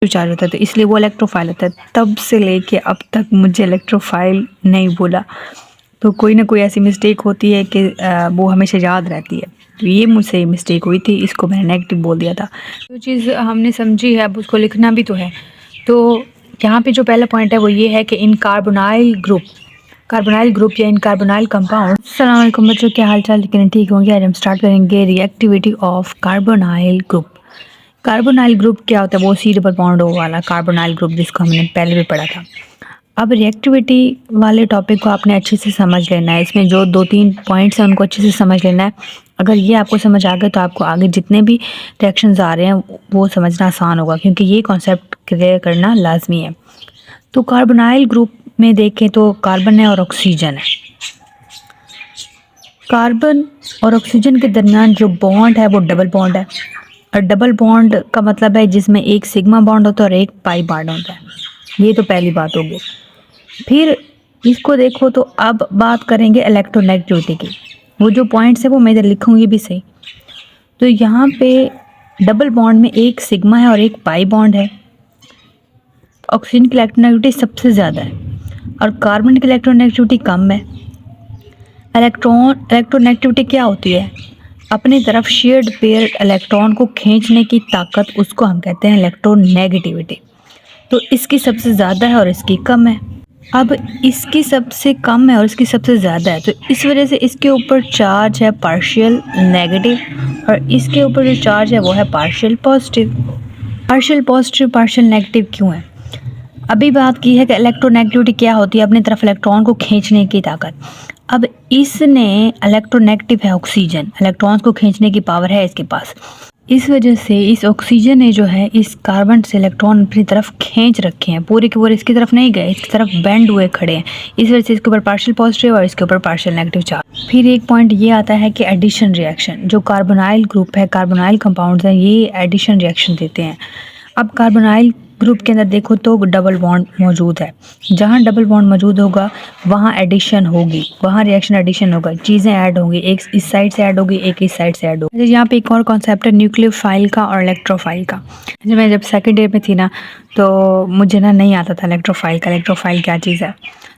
Charge होता है, तो इसलिए वो इलेक्ट्रोफाइल होता है। तब से लेके अब तक मुझे इलेक्ट्रोफाइल नहीं बोला, तो कोई ना कोई ऐसी मिस्टेक होती है कि वो हमेशा याद रहती है। तो ये मुझसे मिस्टेक हुई थी, इसको मैंने नेगेटिव बोल दिया था। जो चीज़ हमने समझी है अब उसको लिखना भी तो है। तो यहाँ पे जो पहला पॉइंट है वो ये है कि इन कार्बोनाइल ग्रुप या इन कार्बोनाइल कंपाउंड। अस्सलाम वालेकुम बच्चों, क्या हाल चाल? लेकिन ठीक होंगे। आज हम स्टार्ट करेंगे reactivity of carbonyl group. Carbonyl group क्या होता है? वो सी डबल बॉन्ड O वाला कार्बोनाइल ग्रुप, जिसको हमने पहले भी पढ़ा था। अब रिएक्टिविटी वाले टॉपिक को आपने अच्छे से समझ लेना है। इसमें जो 2-3 पॉइंट्स हैं उनको अच्छे से समझ लेना है। अगर ये आपको समझ आ गए तो आपको आगे जितने भी रिएक्शंस आ रहे हैं वो समझना आसान होगा, क्योंकि ये कॉन्सेप्ट क्लियर करना लाजमी है। तो कार्बोनाइल ग्रुप में देखें तो कार्बन है और ऑक्सीजन है। कार्बन और ऑक्सीजन के दरमियान जो बॉन्ड है वो डबल बॉन्ड है, और डबल बॉन्ड का मतलब है जिसमें एक सिग्मा बॉन्ड होता है और एक पाई बॉन्ड होता है। ये तो पहली बात होगी। फिर इसको देखो तो अब बात करेंगे इलेक्ट्रोनेगेटिविटी की। वो जो पॉइंट्स है वो मैं इधर लिखूंगी भी सही। तो यहाँ पे डबल बॉन्ड में एक सिग्मा है और एक पाई बॉन्ड है। ऑक्सीजन की इलेक्ट्रोनेगेटिविटी सबसे ज़्यादा है और कार्बन की इलेक्ट्रोनेगेटिविटी कम है। इलेक्ट्रोनेगेटिविटी क्या होती है? अपनी तरफ शेयर्ड पेयर इलेक्ट्रॉन को खींचने की ताकत, उसको हम कहते हैं इलेक्ट्रोनेगेटिविटी। तो इसकी सबसे ज़्यादा है और इसकी कम है। अब इसकी सबसे कम है और इसकी सबसे ज़्यादा है, तो इस वजह से इसके ऊपर चार्ज है पार्शियल नेगेटिव, और इसके ऊपर जो चार्ज है वो है पार्शियल पॉजिटिव। पार्शियल नेगेटिव क्यों है? अभी बात की है कि इलेक्ट्रोनेगेटिविटी क्या होती है, अपनी तरफ इलेक्ट्रॉन को खींचने की ताकत। अब इसने इलेक्ट्रोनेगेटिव है ऑक्सीजन, इलेक्ट्रॉन्स को खींचने की पावर है इसके पास। इस वजह से इस ऑक्सीजन ने जो है इस कार्बन से इलेक्ट्रॉन अपनी तरफ खींच रखे हैं, पूरे के पूरे इसकी तरफ नहीं गए, इसकी तरफ बेंड हुए खड़े हैं। इस वजह से इसके ऊपर पार्शियल पॉजिटिव और इसके ऊपर पार्शियल नेगेटिव चार्ज। फिर एक पॉइंट ये आता है कि एडिशन रिएक्शन, जो कार्बोनाइल ग्रुप है, कार्बोनाइल कंपाउंड्स हैं, ये एडिशन रिएक्शन देते हैं। अब कार्बोनाइल ग्रुप के अंदर देखो तो डबल बॉन्ड मौजूद है। जहाँ डबल बॉन्ड मौजूद होगा वहाँ एडिशन होगी, वहाँ रिएक्शन एडिशन होगा, चीज़ें ऐड होंगी। एक इस साइड से ऐड होगी, एक इस साइड से ऐड होगी। यहाँ पे एक और कॉन्सेप्ट है न्यूक्लियोफाइल का और इलेक्ट्रोफाइल का। जब सेकेंड ईयर में थी ना, तो मुझे नहीं आता था इलेक्ट्रोफाइल क्या चीज़ है।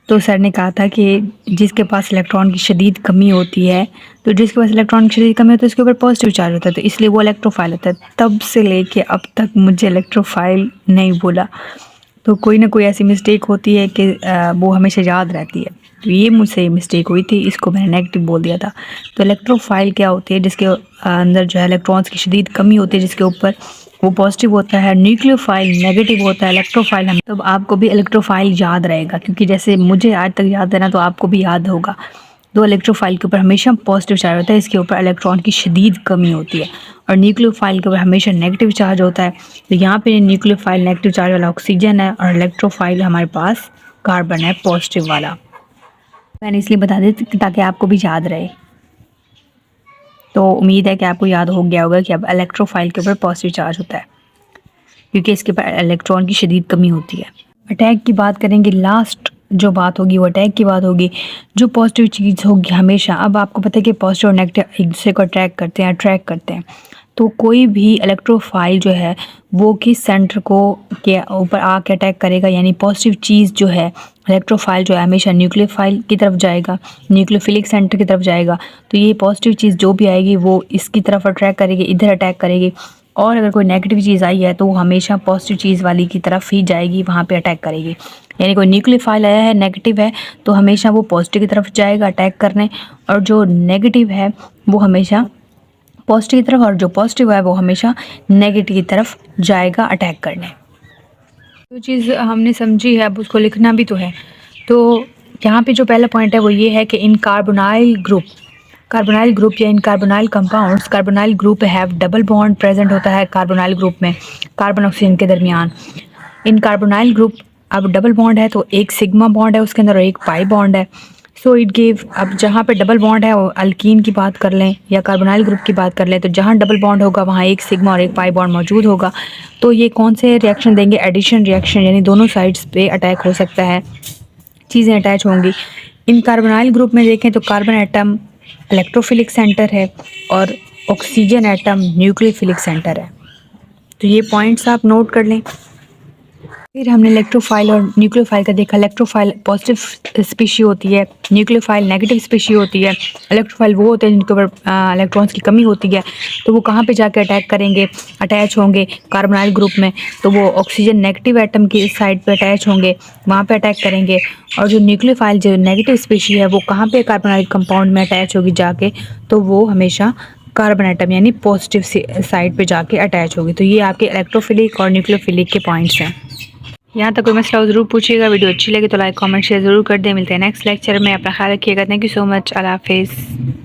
तो सर ने कहा था कि जिसके पास इलेक्ट्रॉन की शदीद कमी होती है, तो जिसके पास इलेक्ट्रॉन की शदीद कमी होती है उसके ऊपर पॉजिटिव चार्ज होता है, तो इसलिए वो इलेक्ट्रोफाइल होता है। तब से लेके अब तक मुझे इलेक्ट्रोफाइल नहीं बोला, तो कोई ना कोई ऐसी मिस्टेक होती है कि वो हमेशा याद रहती है। तो ये मुझसे मिस्टेक हुई थी, इसको मैंने नेगेटिव बोल दिया था। तो इलेक्ट्रोफाइल क्या होती है? जिसके अंदर जो है इलेक्ट्रॉन्स की शदीद कमी होती है, जिसके ऊपर वो पॉजिटिव होता है। न्यूक्लियोफाइल नेगेटिव होता है। इलेक्ट्रोफाइल हम तो आपको भी इलेक्ट्रोफाइल याद रहेगा, क्योंकि जैसे मुझे आज तक याद है ना, तो आपको भी याद होगा। दो इलेक्ट्रोफाइल के ऊपर हमेशा पॉजिटिव चार्ज होता है, इसके ऊपर इलेक्ट्रॉन की शदीद कमी होती है, और न्यूक्लियोफाइल के ऊपर हमेशा नेगेटिव चार्ज होता है। तो यहाँ पे न्यूक्लियोफाइल नेगेटिव चार्ज वाला ऑक्सीजन है, और इलेक्ट्रोफाइल हमारे पास कार्बन है पॉजिटिव वाला। मैंने इसलिए बता दी ताकि आपको भी याद रहे। तो उम्मीद है कि आपको याद हो गया होगा कि अब इलेक्ट्रोफाइल के ऊपर पॉजिटिव चार्ज होता है, क्योंकि इसके ऊपर इलेक्ट्रॉन की शदीद कमी होती है। अटैक की बात करेंगे, लास्ट जो बात होगी वो अटैक की बात होगी, जो पॉजिटिव चीज़ होगी हमेशा। अब आपको पता है कि पॉजिटिव और नेगेटिव एक दूसरे को अट्रैक्ट करते हैं। तो कोई भी इलेक्ट्रोफाइल जो है वो किस सेंटर को के ऊपर आके अटैक करेगा, यानी पॉजिटिव चीज़ जो है इलेक्ट्रोफाइल जो है हमेशा न्यूक्लियोफाइल की तरफ जाएगा, न्यूक्लियोफिलिक सेंटर की तरफ जाएगा। तो ये पॉजिटिव चीज़ जो भी आएगी वो इसकी तरफ अट्रैक्ट करेगी, इधर अटैक करेगी। और अगर कोई नेगेटिव चीज़ आई है तो वो हमेशा पॉजिटिव चीज़ वाली की तरफ ही जाएगी, वहाँ पे अटैक करेगी। यानी कोई न्यूक्लियोफाइल आया है नेगेटिव है तो हमेशा वो पॉजिटिव की तरफ जाएगा अटैक करने, और जो नेगेटिव है वो हमेशा पॉजिटिव की तरफ, और जो पॉजिटिव है वो हमेशा नेगेटिव की तरफ जाएगा अटैक करने। जो चीज़ हमने समझी है अब उसको लिखना भी तो है। तो यहाँ पे जो पहला पॉइंट है वो ये है कि इन कार्बोनाइल ग्रुप या in carbonyl compounds, carbonyl group have double bond present होता है कार्बोनाइल ग्रुप में, कार्बन ऑक्सीजन के दरमियान। इन कार्बोनाइल ग्रुप अब डबल बॉन्ड है तो एक सिग्मा बॉन्ड है उसके अंदर और एक पाई बॉन्ड है। सो इट गिव, अब जहाँ पे डबल बॉन्ड है, अल्कीन की बात कर लें या कार्बोनाइल ग्रुप की बात कर लें, तो जहाँ डबल बॉन्ड होगा वहाँ एक सिग्मा और एक पाई बॉन्ड मौजूद होगा। तो ये कौन से रिएक्शन देंगे? एडिशन रिएक्शन, यानी दोनों साइड्स पे अटैक हो सकता है, चीज़ें अटैच होंगी। इन कार्बोनाइल ग्रुप में देखें तो कार्बन एटम इलेक्ट्रोफिलिक सेंटर है और ऑक्सीजन एटम न्यूक्लियोफिलिक सेंटर है। तो ये पॉइंट्स आप नोट कर लें। फिर हमने इलेक्ट्रोफाइल और न्यूक्लियोफाइल का देखा। इलेक्ट्रोफाइल पॉजिटिव स्पीशी होती है, न्यूक्लियोफाइल नेगेटिव स्पीशी होती है। इलेक्ट्रोफाइल वो होते हैं जिनके ऊपर इलेक्ट्रॉन्स की कमी होती है, तो वो कहाँ पे जाके अटैक करेंगे, अटैच होंगे कार्बोनाइल ग्रुप में, तो वो ऑक्सीजन नेगेटिव एटम की साइड पे अटैच होंगे, वहाँ पे अटैक करेंगे। और जो न्यूक्लियोफाइल जो नेगेटिव स्पीशी है वो कहाँ पे कार्बोनाइल कंपाउंड में अटैच होगी जाके, तो वो हमेशा कार्बन एटम यानी पॉजिटिव साइड पे जाके अटैच होगी। तो ये आपके इलेक्ट्रोफिलिक और न्यूक्लियोफिलिक के पॉइंट्स हैं। यहाँ तक कोई मसला हो ज़रूर पूछिएगा। वीडियो अच्छी लगे तो लाइक कमेंट शेयर ज़रूर कर दें। मिलते हैं नेक्स्ट लेक्चर में। अपना ख्याल रखिएगा। Thank you so much. अल्लाह हाफिज़।